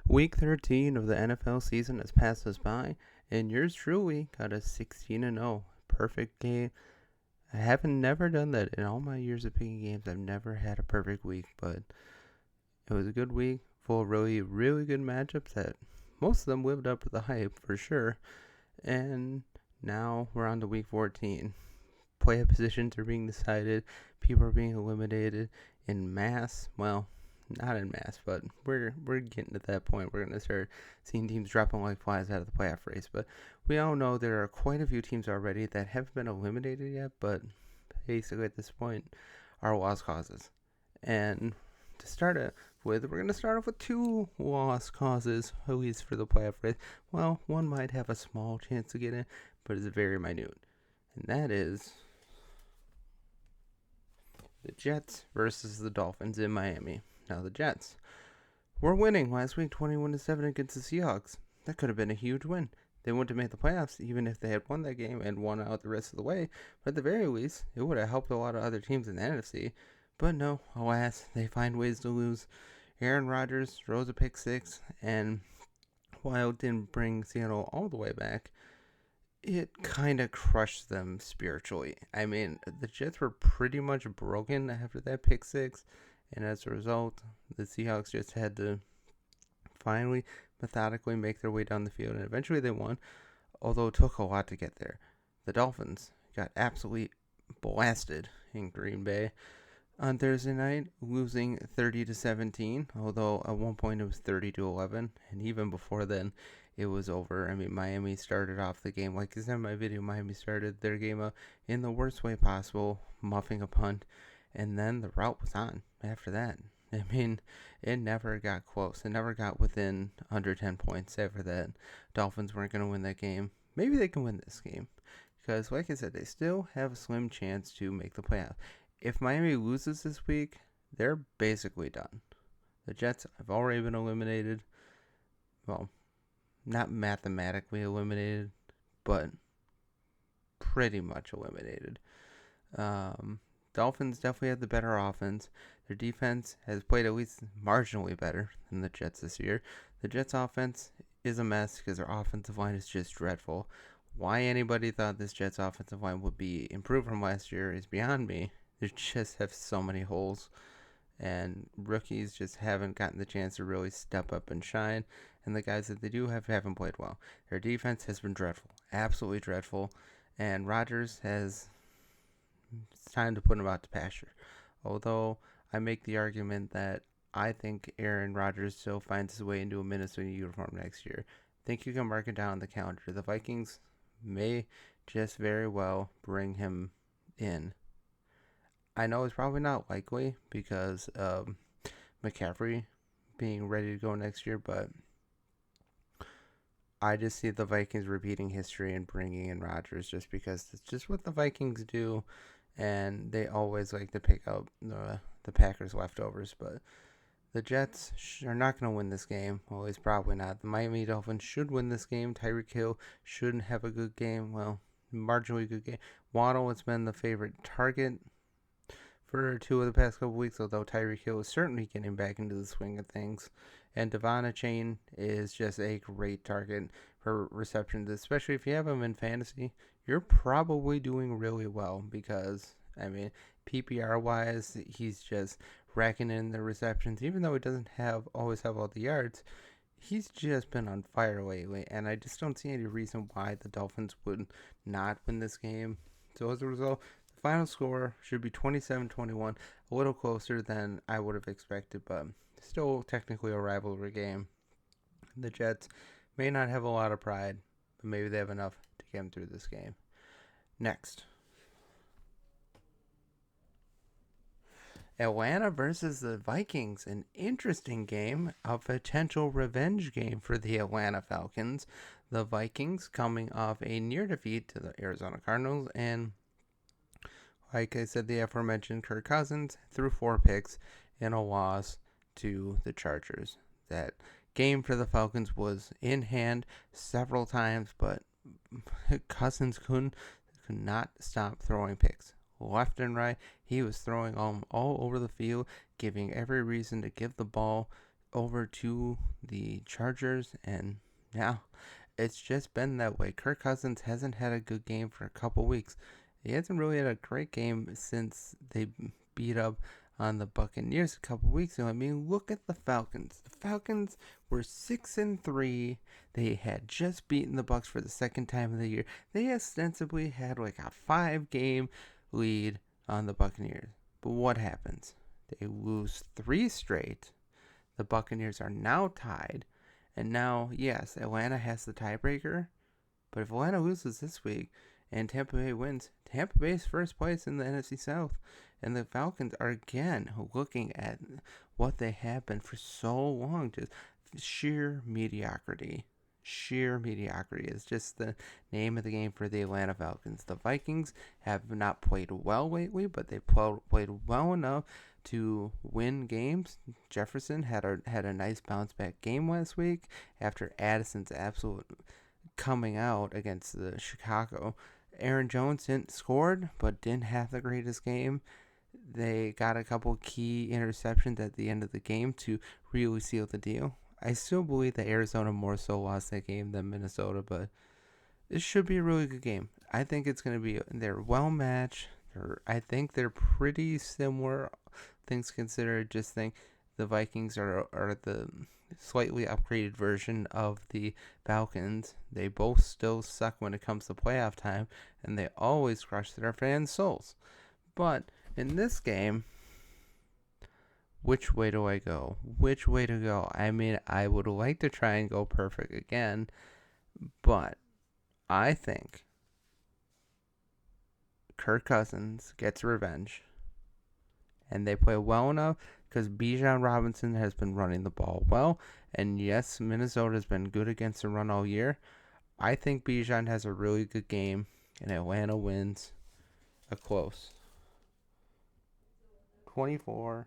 Week 13 of the NFL season has passed us by, and yours truly got a 16-0. Perfect game. I haven't never done that in all my years of picking games. I've never had a perfect week, but it was a good week full of really, really good matchups that most of them lived up to the hype for sure. And now we're on to week 14. Playoff positions are being decided. People are being eliminated in mass. Well, not in mass, but we're getting to that point. We're going to start seeing teams dropping like flies out of the playoff race. But we all know there are quite a few teams already that haven't been eliminated yet, but basically at this point are lost causes. And to start it with, we're going to start off with two lost causes, at least for the playoff race. Well, one might have a small chance to get in, but it's very minute. And that is the Jets versus the Dolphins in Miami. Now the Jets were winning last week 21-7 against the Seahawks. That could have been a huge win. They wouldn't have made the playoffs even if they had won that game and won out the rest of the way. But at the very least, it would have helped a lot of other teams in the NFC. But no, alas, they find ways to lose. Aaron Rodgers throws a pick six, and while it didn't bring Seattle all the way back, it kind of crushed them spiritually. I mean, the Jets were pretty much broken after that pick six. And as a result, the Seahawks just had to finally, methodically make their way down the field. And eventually they won, although it took a lot to get there. The Dolphins got absolutely blasted in Green Bay on Thursday night, losing 30-17. Although at one point it was 30-11. And even before then, it was over. I mean, Miami started off the game. Like I said in my video, Miami started their game out in the worst way possible, muffing a punt. And then the route was on after that. I mean, it never got close. It never got within under 10 points after that. Dolphins weren't going to win that game. Maybe they can win this game. Because, like I said, they still have a slim chance to make the playoff. If Miami loses this week, they're basically done. The Jets have already been eliminated. Well, not mathematically eliminated, but pretty much eliminated. Dolphins definitely had the better offense. Their defense has played at least marginally better than the Jets this year. The Jets' offense is a mess because their offensive line is just dreadful. Why anybody thought this Jets' offensive line would be improved from last year is beyond me. They just have so many holes, and rookies just haven't gotten the chance to really step up and shine, and the guys that they do have haven't played well. Their defense has been dreadful, absolutely dreadful, and Rodgers has... It's time to put him out to pasture. Although I make the argument that I think Aaron Rodgers still finds his way into a Minnesota uniform next year. I think you can mark it down on the calendar. The Vikings may just very well bring him in. I know it's probably not likely because of McCaffrey being ready to go next year, but I just see the Vikings repeating history and bringing in Rodgers just because it's just what the Vikings do. And they always like to pick up the Packers' leftovers. But the Jets are not going to win this game. Well, it's probably not. The Miami Dolphins should win this game. Tyreek Hill shouldn't have a good game. Well, marginally good game. Waddle has been the favorite target for two of the past couple weeks, although Tyreek Hill is certainly getting back into the swing of things. And Devon Chain is just a great target for receptions, especially if you have him in fantasy. You're probably doing really well because, I mean, PPR-wise, he's just racking in the receptions. Even though he doesn't always have all the yards, he's just been on fire lately, and I just don't see any reason why the Dolphins would not win this game. So as a result, the final score should be 27-21, a little closer than I would have expected, but still technically a rivalry game. The Jets may not have a lot of pride, but maybe they have enough to get them through this game. Next, Atlanta versus the Vikings, an interesting game, a potential revenge game for the Atlanta Falcons. The Vikings coming off a near defeat to the Arizona Cardinals, and like I said, the aforementioned Kirk Cousins threw 4 picks in a loss to the Chargers. That game for the Falcons was in hand several times, but Cousins could not stop throwing picks. Left and right, he was throwing them all over the field, giving every reason to give the ball over to the Chargers, and now it's just been that way. Kirk Cousins hasn't had a good game for a couple weeks. He hasn't really had a great game since they beat up on the Buccaneers a couple weeks ago. I mean, look at the Falcons. The Falcons were 6-3. They had just beaten the Bucs for the second time of the year. They ostensibly had like a 5-game lead on the Buccaneers. But what happens? They lose 3 straight. The Buccaneers are now tied. And now, yes, Atlanta has the tiebreaker. But if Atlanta loses this week and Tampa Bay wins, Tampa Bay's first place in the NFC South. And the Falcons are again looking at what they have been for so long. Just sheer mediocrity. Sheer mediocrity is just the name of the game for the Atlanta Falcons. The Vikings have not played well lately, but they played well enough to win games. Jefferson had a nice bounce back game last week after Addison's absolute coming out against the Chicago. Aaron Jones scored, but didn't have the greatest game. They got a couple key interceptions at the end of the game to really seal the deal. I still believe that Arizona more so lost that game than Minnesota, but it should be a really good game. I think it's going to be, they're well matched. I think they're pretty similar, things considered. Just think the Vikings are the slightly upgraded version of the Falcons. They both still suck when it comes to playoff time, and they always crush their fans' souls. But in this game, which way do I go? Which way to go? I mean, I would like to try and go perfect again, but I think Kirk Cousins gets revenge, and they play well enough because Bijan Robinson has been running the ball well, and yes, Minnesota has been good against the run all year. I think Bijan has a really good game, and Atlanta wins a close 24-21.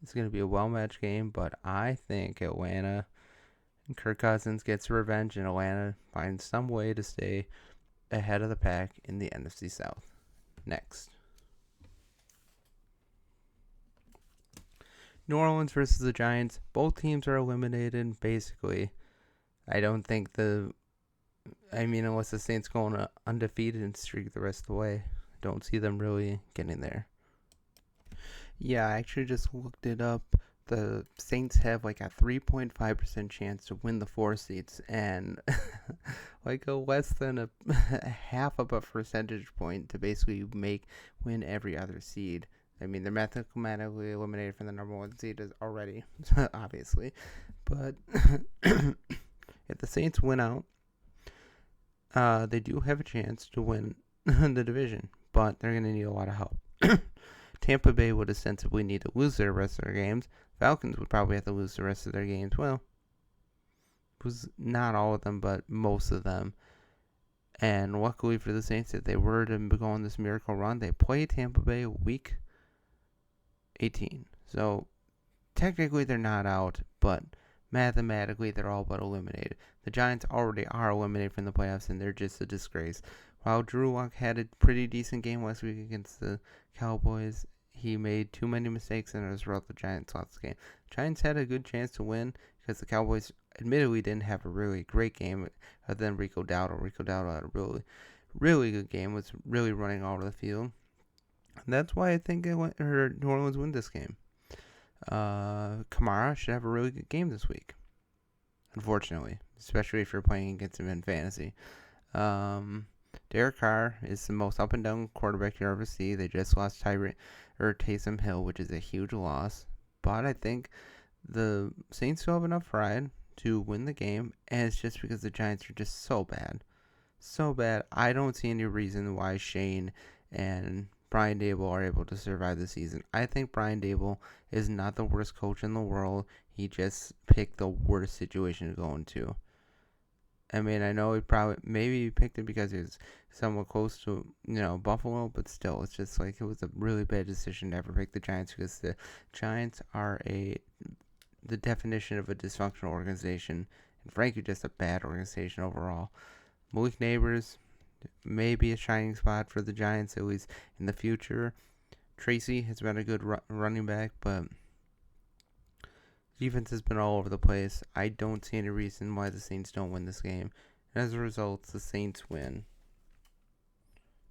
It's going to be a well-matched game, but I think Atlanta and Kirk Cousins gets revenge, and Atlanta finds some way to stay ahead of the pack in the NFC South. Next, New Orleans versus the Giants. Both teams are eliminated, basically. I don't think unless the Saints go on an undefeated streak the rest of the way, I don't see them really getting there. Yeah, I actually just looked it up. The Saints have like a 3.5% chance to win the 4 seats, and like a less than a half of a percentage point to basically win every other seed. I mean, they're mathematically eliminated from the number 1 seed already, obviously. But if the Saints win out, they do have a chance to win the division, but they're going to need a lot of help. Tampa Bay would ostensibly need to lose their rest of their games. Falcons would probably have to lose the rest of their games. Well, it was not all of them, but most of them. And luckily for the Saints, if they were to go on this miracle run, they play Tampa Bay week 18. So technically they're not out, but mathematically they're all but eliminated. The Giants already are eliminated from the playoffs, and they're just a disgrace. While Drew Lock had a pretty decent game last week against the Cowboys, he made too many mistakes, and as a result, the Giants lost the game. The Giants had a good chance to win because the Cowboys admittedly didn't have a really great game other than Rico Dowdle. Rico Dowdle had a really, really good game, was really running all over the field. And that's why I think New Orleans win this game. Kamara should have a really good game this week, unfortunately, especially if you're playing against him in fantasy. Derek Carr is the most up and down quarterback you ever see. They just lost Taysom Hill, which is a huge loss. But I think the Saints still have enough pride to win the game, and it's just because the Giants are just so bad. So bad. I don't see any reason why Shane and Brian Daboll are able to survive the season. I think Brian Daboll is not the worst coach in the world. He just picked the worst situation to go into. I mean, I know maybe he picked it because he was somewhat close to, Buffalo, but still, it's just like it was a really bad decision to ever pick the Giants because the Giants are the definition of a dysfunctional organization, and frankly, just a bad organization overall. Malik Neighbors may be a shining spot for the Giants, at least in the future. Tracy has been a good running back, but Defense has been all over the place. I don't see any reason why the Saints don't win this game. And as a result, the Saints win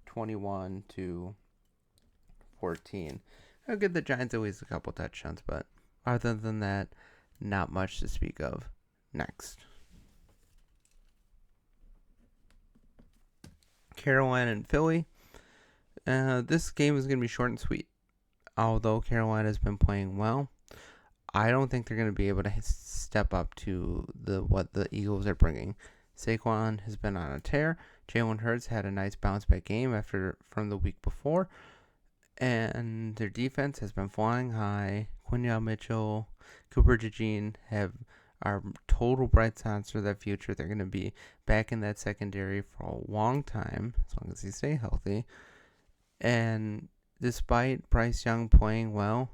21-14. I'll give the Giants at least a couple touchdowns, but other than that, not much to speak of. Next. Carolina and Philly. This game is going to be short and sweet. Although Carolina has been playing well, I don't think they're going to be able to step up to what the Eagles are bringing. Saquon has been on a tear. Jalen Hurts had a nice bounce back game from the week before. And their defense has been flying high. Quinyon Mitchell, Cooper DeJean are total bright spots for that future. They're going to be back in that secondary for a long time, as long as they stay healthy. And despite Bryce Young playing well,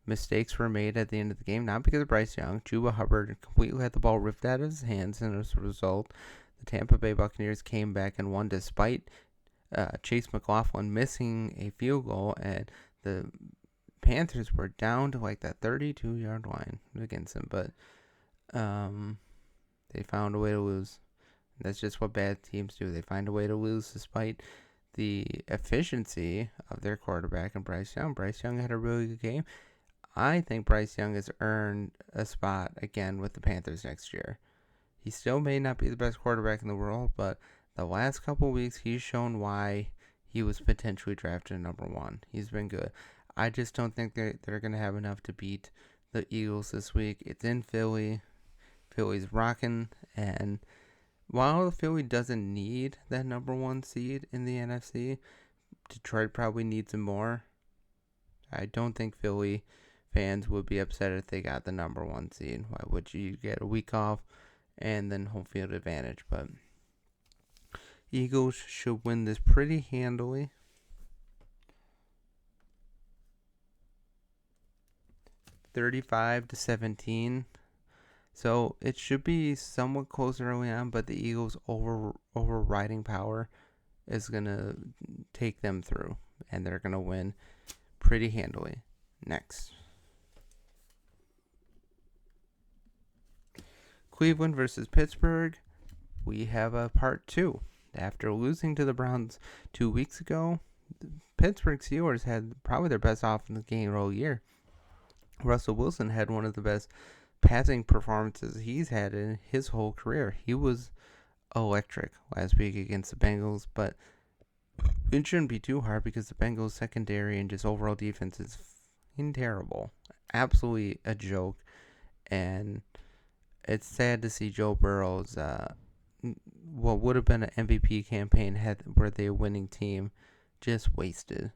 mistakes were made at the end of the game, not because of Bryce Young. Chuba Hubbard completely had the ball ripped out of his hands, and as a result, the Tampa Bay Buccaneers came back and won despite Chase McLaughlin missing a field goal, and the Panthers were down to like that 32-yard line against them, but they found a way to lose. That's just what bad teams do. They find a way to lose despite the efficiency of their quarterback and Bryce Young. Bryce Young had a really good game. I think Bryce Young has earned a spot again with the Panthers next year. He still may not be the best quarterback in the world, but the last couple weeks he's shown why he was potentially drafted number 1. He's been good. I just don't think they're going to have enough to beat the Eagles this week. It's in Philly. Philly's rocking, and while Philly doesn't need that number 1 seed in the NFC, Detroit probably needs him more. I don't think Philly fans would be upset if they got the number 1 seed. Why would you get a week off and then home field advantage? But Eagles should win this pretty handily. 35-17. So it should be somewhat close early on, but the Eagles' overriding power is going to take them through, and they're going to win pretty handily. Next. Cleveland versus Pittsburgh. We have a part 2. After losing to the Browns 2 weeks ago, the Pittsburgh Steelers had probably their best offensive game all year. Russell Wilson had one of the best passing performances he's had in his whole career. He was electric last week against the Bengals, but it shouldn't be too hard because the Bengals secondary and just overall defense is terrible. Absolutely a joke. And it's sad to see Joe Burrow's what would have been an MVP campaign were they a winning team just wasted.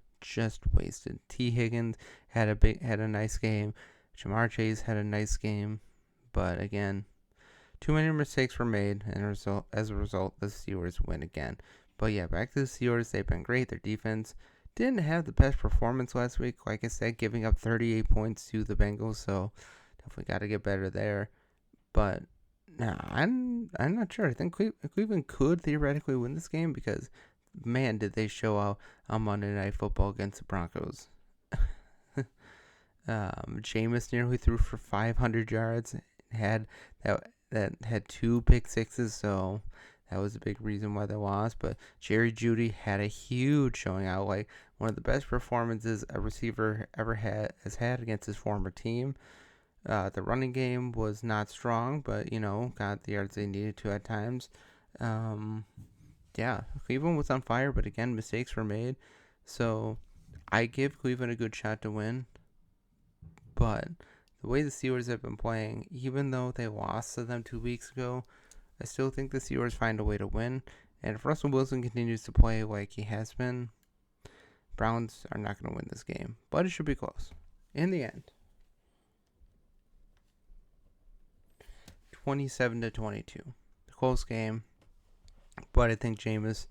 T. Higgins had a nice game. Jamar Chase had a nice game, but again, too many mistakes were made, and as a result, the Steelers win again. But yeah, back to the Steelers. They've been great. Their defense didn't have the best performance last week. Like I said, giving up 38 points to the Bengals, so definitely got to get better there. But nah, I'm not sure. I think Cleveland could theoretically win this game because, man, did they show out on Monday Night Football against the Broncos. Jameis nearly threw for 500 yards. Had 2 pick sixes, so that was a big reason why they lost. But Jerry Jeudy had a huge showing out, like one of the best performances a receiver has had against his former team. The running game was not strong, but got the yards they needed to at times. Yeah, Cleveland was on fire, but again, mistakes were made. So I give Cleveland a good shot to win. But the way the Steelers have been playing, even though they lost to them 2 weeks ago, I still think the Steelers find a way to win. And if Russell Wilson continues to play like he has been, Browns are not going to win this game. But it should be close. In the end, 27-22. Close game. But I think Jameis,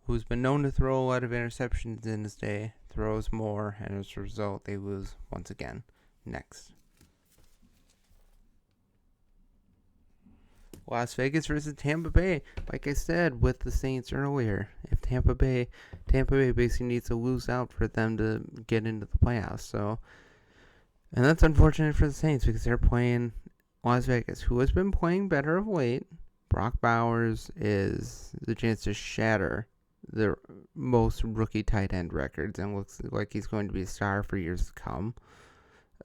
who's been known to throw a lot of interceptions in his day, throws more, and as a result, they lose once again. Next. Las Vegas versus Tampa Bay. Like I said with the Saints earlier, if Tampa Bay basically needs to lose out for them to get into the playoffs. So And that's unfortunate for the Saints because they're playing Las Vegas, who has been playing better of late. Brock Bowers is the chance to shatter the most rookie tight end records and looks like he's going to be a star for years to come.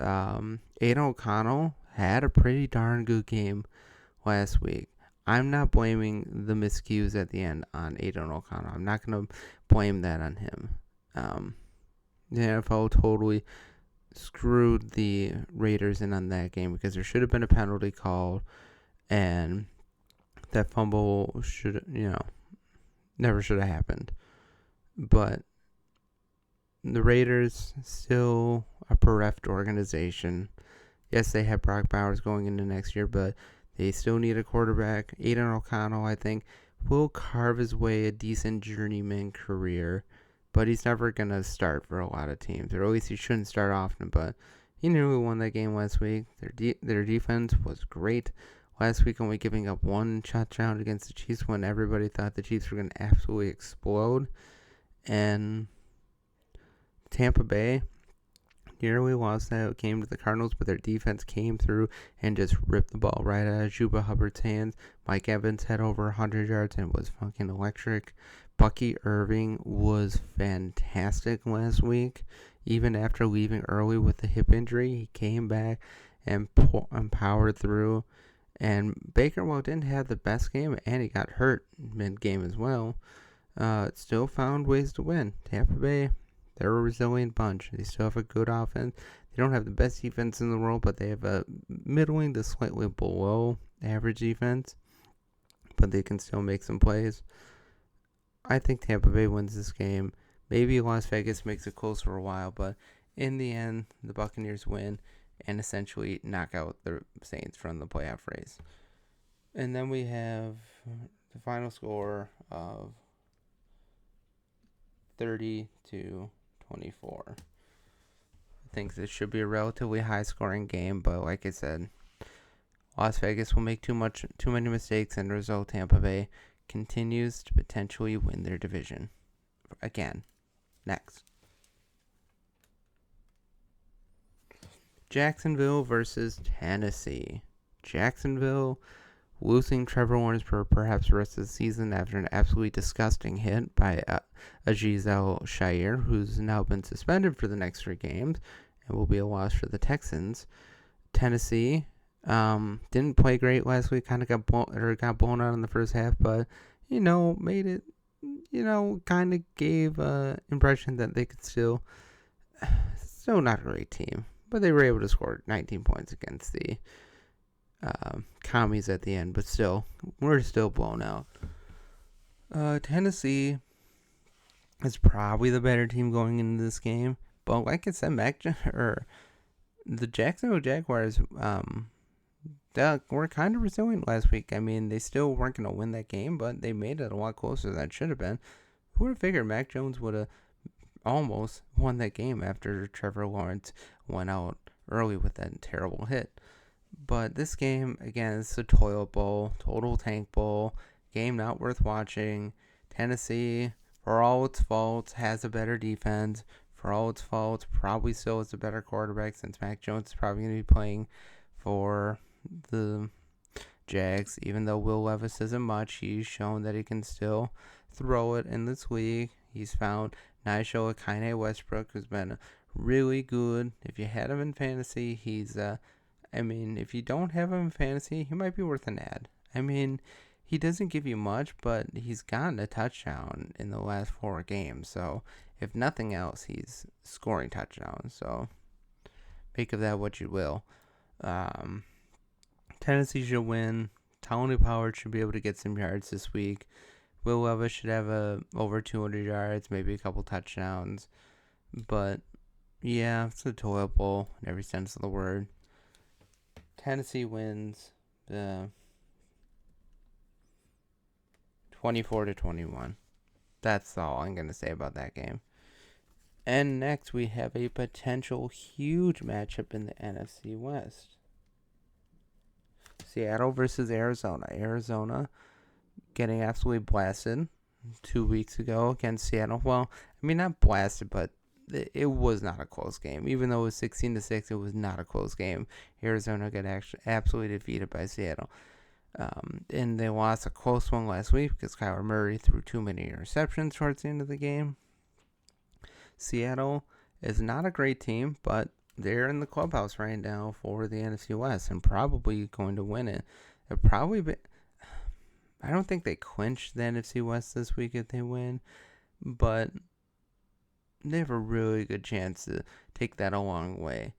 Aiden O'Connell had a pretty darn good game last week. I'm not blaming the miscues at the end on Aiden O'Connell. I'm not going to blame that on him. The NFL totally screwed the Raiders in on that game because there should have been a penalty called, and that fumble should, never should have happened. But the Raiders still a bereft organization. Yes, they have Brock Bowers going into next year, but they still need a quarterback. Aiden O'Connell, I think, will carve his way a decent journeyman career, but he's never going to start for a lot of teams. Or at least he shouldn't start often, but he nearly won that game last week. Their defense was great. Last week, only giving up one touchdown against the Chiefs when everybody thought the Chiefs were going to absolutely explode. And Tampa Bay nearly lost that game to the Cardinals, but their defense came through and just ripped the ball right out of Juba Hubbard's hands. Mike Evans had over 100 yards and was fucking electric. Bucky Irving was fantastic last week. Even after leaving early with the hip injury, he came back and powered through. And Baker, well, didn't have the best game, and he got hurt mid-game as well. Still found ways to win. Tampa Bay, they're a resilient bunch. They still have a good offense. They don't have the best defense in the world, but they have a middling to slightly below average defense. But they can still make some plays. I think Tampa Bay wins this game. Maybe Las Vegas makes it close for a while, but in the end, the Buccaneers win and essentially knock out the Saints from the playoff race. And then we have the final score of 30-24. I think this should be a relatively high-scoring game, but like I said, Las Vegas will make too many mistakes, and the result, Tampa Bay continues to potentially win their division again. Next, Jacksonville versus Tennessee. Jacksonville losing Trevor Lawrence for perhaps the rest of the season after an absolutely disgusting hit by Aziz Al-Shaair, who's now been suspended for the next 3 games and will be a loss for the Texans. Tennessee didn't play great last week, kind of got blown out in the first half, but made it, kind of gave impression that they could still not a great team, but they were able to score 19 points against the Commies at the end, but still, we're still blown out. Tennessee is probably the better team going into this game, but like I said, the Jacksonville Jaguars were kind of resilient last week. I mean, they still weren't going to win that game, but they made it a lot closer than it should have been. Who would have figured Mac Jones would have almost won that game after Trevor Lawrence went out early with that terrible hit? But this game, again, is a toilet bowl, total tank bowl, game not worth watching. Tennessee, for all its faults, has a better defense. For all its faults, probably still is a better quarterback since Mac Jones is probably going to be playing for the Jags. Even though Will Levis isn't much, he's shown that he can still throw it in this league. He's found Nigel Akine Westbrook, who's been really good. If you had him in fantasy, he's if you don't have him in fantasy, he might be worth an ad. He doesn't give you much, but he's gotten a touchdown in the last 4 games. So, if nothing else, he's scoring touchdowns. So, make of that what you will. Tennessee should win. Tony Pollard should be able to get some yards this week. Will Levis should have over 200 yards, maybe a couple touchdowns. But, yeah, it's a toilet bowl in every sense of the word. Tennessee wins 24-21. That's all I'm going to say about that game. And next we have a potential huge matchup in the NFC West. Seattle versus Arizona. Arizona getting absolutely blasted 2 weeks ago against Seattle. Well, not blasted, but it was not a close game. Even though it was 16-6, it was not a close game. Arizona got absolutely defeated by Seattle. And they lost a close one last week because Kyler Murray threw too many interceptions towards the end of the game. Seattle is not a great team, but they're in the clubhouse right now for the NFC West and probably going to win it. I don't think they clinch the NFC West this week if they win, but they have a really good chance to take that a long way.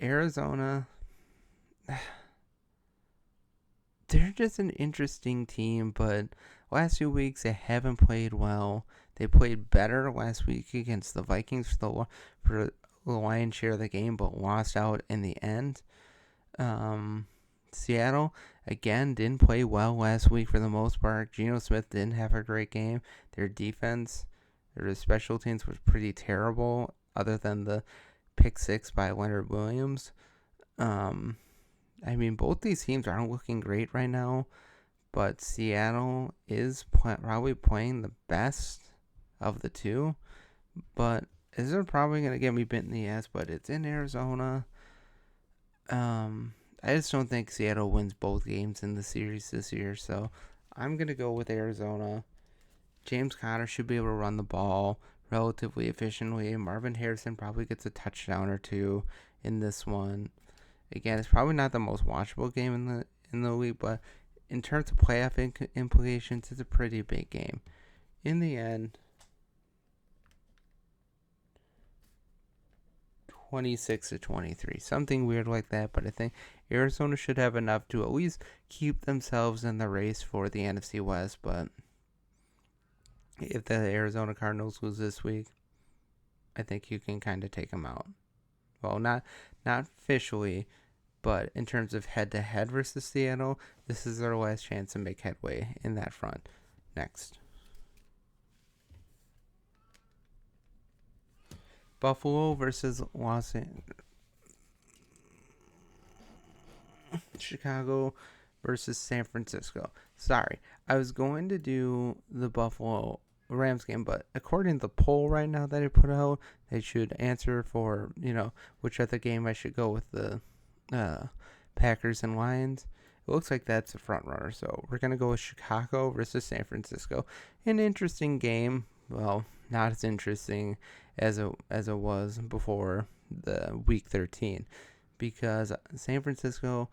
Arizona, they're just an interesting team, but last 2 weeks they haven't played well. They played better last week against the Vikings for the lion's share of the game, but lost out in the end. Seattle, again, didn't play well last week for the most part. Geno Smith didn't have a great game. Their defense, their special teams was pretty terrible, other than the pick 6 by Leonard Williams. Both these teams aren't looking great right now, but Seattle is probably playing the best of the two. But this is probably going to get me bit in the ass, but it's in Arizona. I just don't think Seattle wins both games in the series this year, so I'm going to go with Arizona. James Conner should be able to run the ball relatively efficiently. Marvin Harrison probably gets a touchdown or two in this one. Again, it's probably not the most watchable game in the league, but in terms of playoff implications, it's a pretty big game. In the end, 26-23, something weird like that, but I think Arizona should have enough to at least keep themselves in the race for the NFC West. But if the Arizona Cardinals lose this week, I think you can kind of take them out. Well, not officially, but in terms of head-to-head versus Seattle, this is their last chance to make headway in that front. Next. Buffalo versus Los Angeles. Chicago versus San Francisco. Sorry, I was going to do the Buffalo Rams game, but according to the poll right now that I put out, they should answer for, which other game I should go with, the Packers and Lions. It looks like that's a front runner, so we're going to go with Chicago versus San Francisco. An interesting game. Well, not as interesting as it was before the Week 13, because San Francisco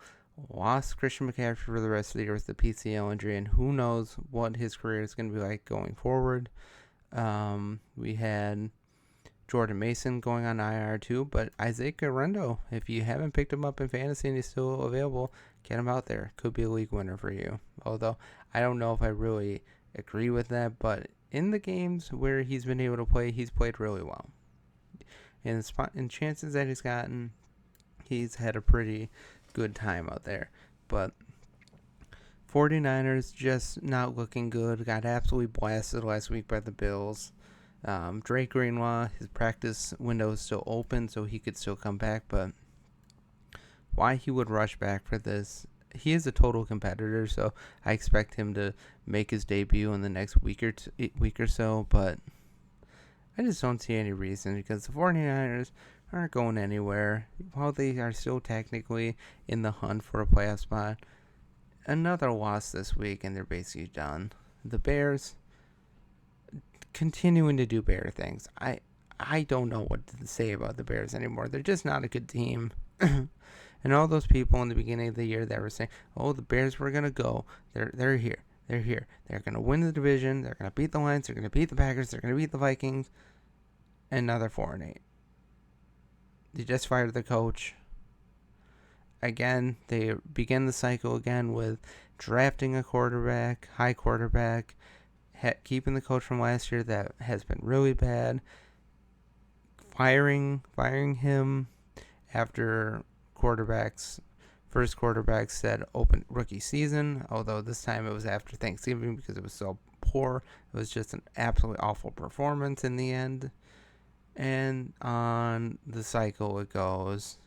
lost Christian McCaffrey for the rest of the year with the PCL injury, and who knows what his career is going to be like going forward. We had Jordan Mason going on IR too, but Isaac Guerrero, if you haven't picked him up in fantasy and he's still available, get him out there. Could be a league winner for you. Although I don't know if I really agree with that, but in the games where he's been able to play, he's played really well. And in chances that he's gotten, he's had a pretty good time out there. But 49ers just not looking good. Got absolutely blasted last week by the Bills. Drake Greenlaw, his practice window is still open, so he could still come back. But why he would rush back for this? He is a total competitor, so I expect him to make his debut in the next week or so. But I just don't see any reason, because the 49ers aren't going anywhere. While they are still technically in the hunt for a playoff spot, another loss this week and they're basically done. The Bears continuing to do Bear things. I don't know what to say about the Bears anymore. They're just not a good team. And all those people in the beginning of the year that were saying, "Oh, the Bears were gonna go. They're here. They're here. They're gonna win the division. They're gonna beat the Lions. They're gonna beat the Packers. They're gonna beat the Vikings." And now they're 4-8. They just fired the coach. Again, they begin the cycle again with drafting a quarterback, high quarterback, keeping the coach from last year that has been really bad, firing him after first quarterback said open rookie season, although this time it was after Thanksgiving because it was so poor. It was just an absolutely awful performance in the end. And on the cycle it goes.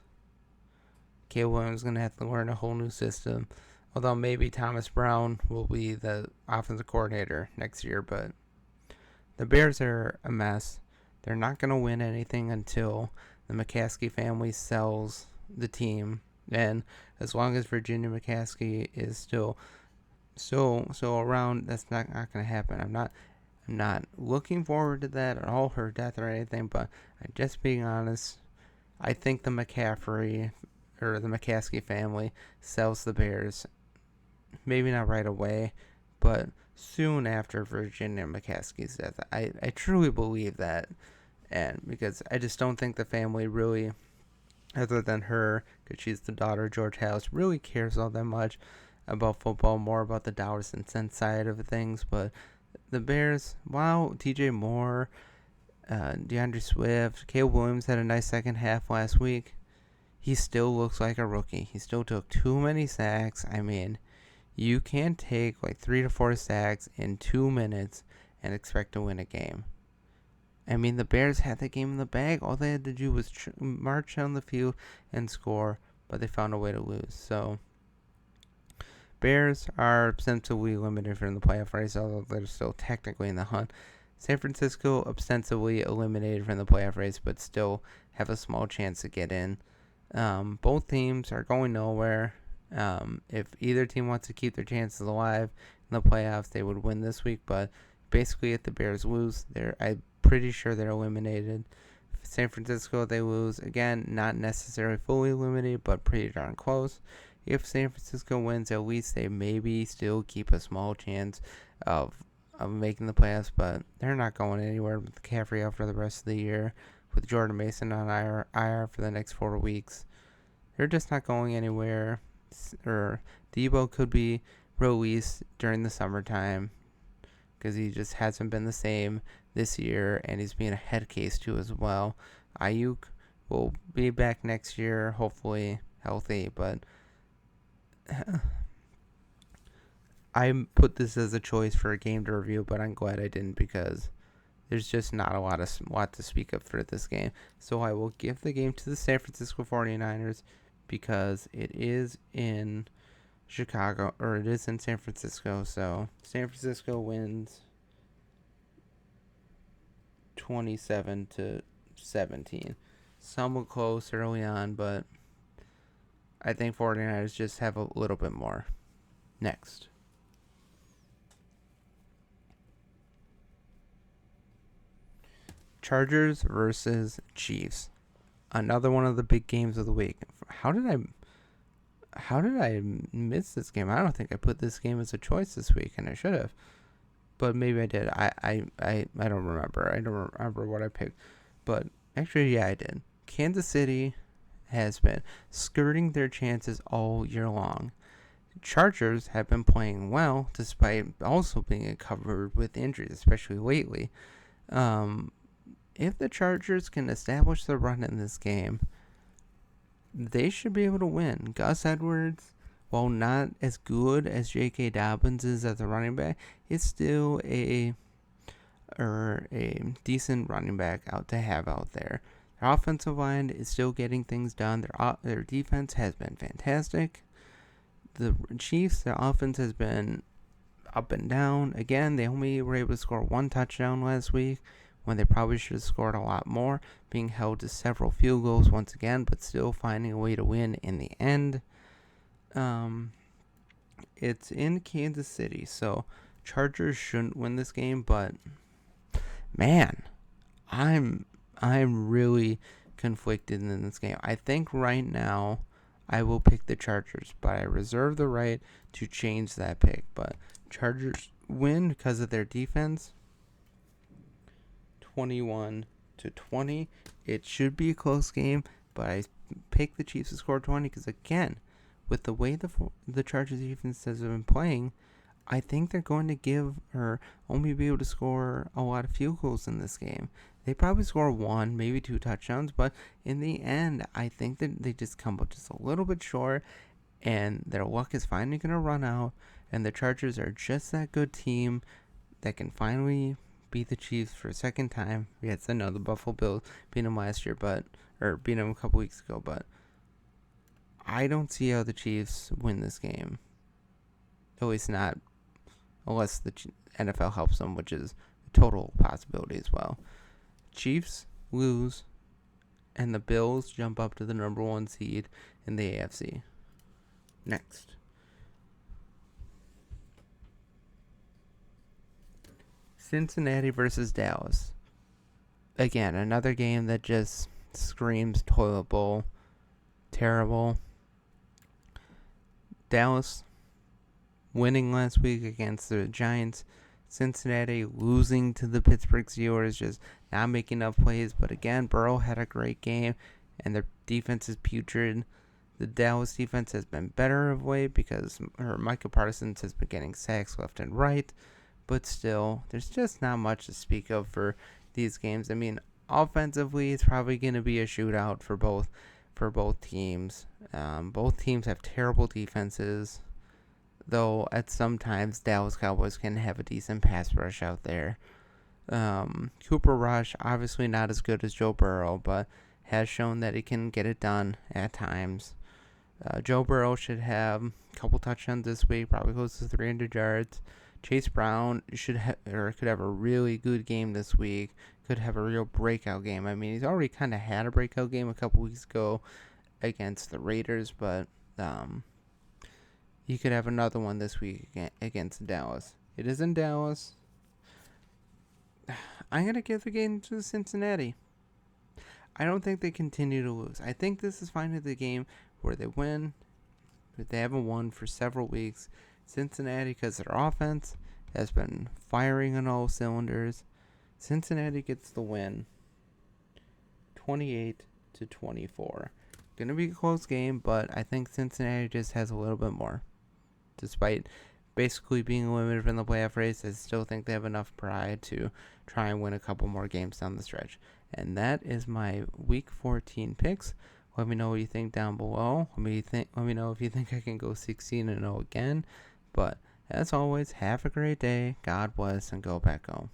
Caleb Williams is going to have to learn a whole new system, although maybe Thomas Brown will be the offensive coordinator next year. But the Bears are a mess. they're not going to win anything until the McCaskey family sells the team. And as long as Virginia McCaskey is still around, that's not going to happen. I'm not looking forward to that at all, her death or anything, but I'm just being honest. I think the McCaffrey or the McCaskey family sells the Bears. Maybe not right away, but soon after Virginia McCaskey's death. I truly believe that. And because I just don't think the family really, other than her, because she's the daughter of George Halas, really cares all that much about football, more about the dollars and cents side of things. But the Bears, wow, TJ Moore, DeAndre Swift, Caleb Williams had a nice second half last week. He still looks like a rookie. He still took too many sacks. I mean, you can't take like 3 to 4 sacks in 2 minutes and expect to win a game. I mean, the Bears had the game in the bag. All they had to do was march down the field and score, but they found a way to lose. So, Bears are ostensibly eliminated from the playoff race, although they're still technically in the hunt. San Francisco ostensibly eliminated from the playoff race, but still have a small chance to get in. Both teams are going nowhere. If either team wants to keep their chances alive in the playoffs, they would win this week. But basically, if the Bears lose, I'm pretty sure they're eliminated. If San Francisco, they lose, again, not necessarily fully eliminated, but pretty darn close. If San Francisco wins, at least they maybe still keep a small chance of making the playoffs, but they're not going anywhere with McCaffrey out for the rest of the year, with Jordan Mason on IR for the next 4 weeks. They're just not going anywhere. Or Debo could be released during the summertime because he just hasn't been the same this year, and he's being a head case too as well. Ayuk will be back next year, hopefully healthy, but I put this as a choice for a game to review, but I'm glad I didn't because there's just not a lot to speak of for this game. So I will give the game to the San Francisco 49ers because it is in Chicago, or it is in San Francisco. So San Francisco wins 27-17. Somewhat close early on, but I think 49ers just have a little bit more. Next. Chargers versus Chiefs. Another one of the big games of the week. How did I miss this game? I don't think I put this game as a choice this week, and I should have. But maybe I did. I don't remember. I don't remember what I picked. But actually, yeah, I did. Kansas City has been skirting their chances all year long. Chargers have been playing well, despite also being covered with injuries, especially lately. If the Chargers can establish the run in this game, they should be able to win. Gus Edwards, while not as good as J.K. Dobbins is as a running back, is still a decent running back to have out there. Their offensive line is still getting things done. Their defense has been fantastic. The Chiefs, their offense has been up and down. Again, they only were able to score 1 touchdown last week, when they probably should have scored a lot more, being held to several field goals once again, but still finding a way to win in the end. It's in Kansas City, so Chargers shouldn't win this game, but man, I'm really conflicted in this game. I think right now I will pick the Chargers, but I reserve the right to change that pick. But Chargers win because of their defense. 21-20. It should be a close game, but I picked the Chiefs to score 20 because, again, with the way the Chargers defense has been playing, I think they're going to give or only be able to score a lot of field goals in this game. They probably score 1, maybe 2 touchdowns, but in the end, I think that they just come up just a little bit short, and their luck is finally going to run out, and the Chargers are just that good team that can finally beat the Chiefs for a second time. Yes, I know the Buffalo Bills beat them last year, beat them a couple weeks ago, but I don't see how the Chiefs win this game. At least not unless the NFL helps them, which is a total possibility as well. Chiefs lose, and the Bills jump up to the number 1 seed in the AFC. Next. Cincinnati versus Dallas. Again, another game that just screams toilet bowl. Terrible. Dallas winning last week against the Giants. Cincinnati losing to the Pittsburgh Steelers, just not making enough plays. But again, Burrow had a great game, and their defense is putrid. The Dallas defense has been better of late because Micah Parsons has been getting sacks left and right. But still, there's just not much to speak of for these games. I mean, offensively, it's probably going to be a shootout for both teams. Both teams have terrible defenses, though at some times Dallas Cowboys can have a decent pass rush out there. Cooper Rush, obviously not as good as Joe Burrow, but has shown that he can get it done at times. Joe Burrow should have a couple touchdowns this week, probably close to 300 yards. Chase Brown could have a really good game this week. Could have a real breakout game. I mean, he's already kind of had a breakout game a couple weeks ago against the Raiders, but he could have another one this week against Dallas. It is in Dallas. I'm going to give the game to Cincinnati. I don't think they continue to lose. I think this is finally the game where they win, but they haven't won for several weeks. Cincinnati, because their offense has been firing on all cylinders. Cincinnati gets the win, 28-24. Going to be a close game, but I think Cincinnati just has a little bit more. Despite basically being eliminated from the playoff race, I still think they have enough pride to try and win a couple more games down the stretch. And that is my Week 14 picks. Let me know what you think down below. Let me know if you think I can go 16-0 again. But as always, have a great day. God bless, and go back home.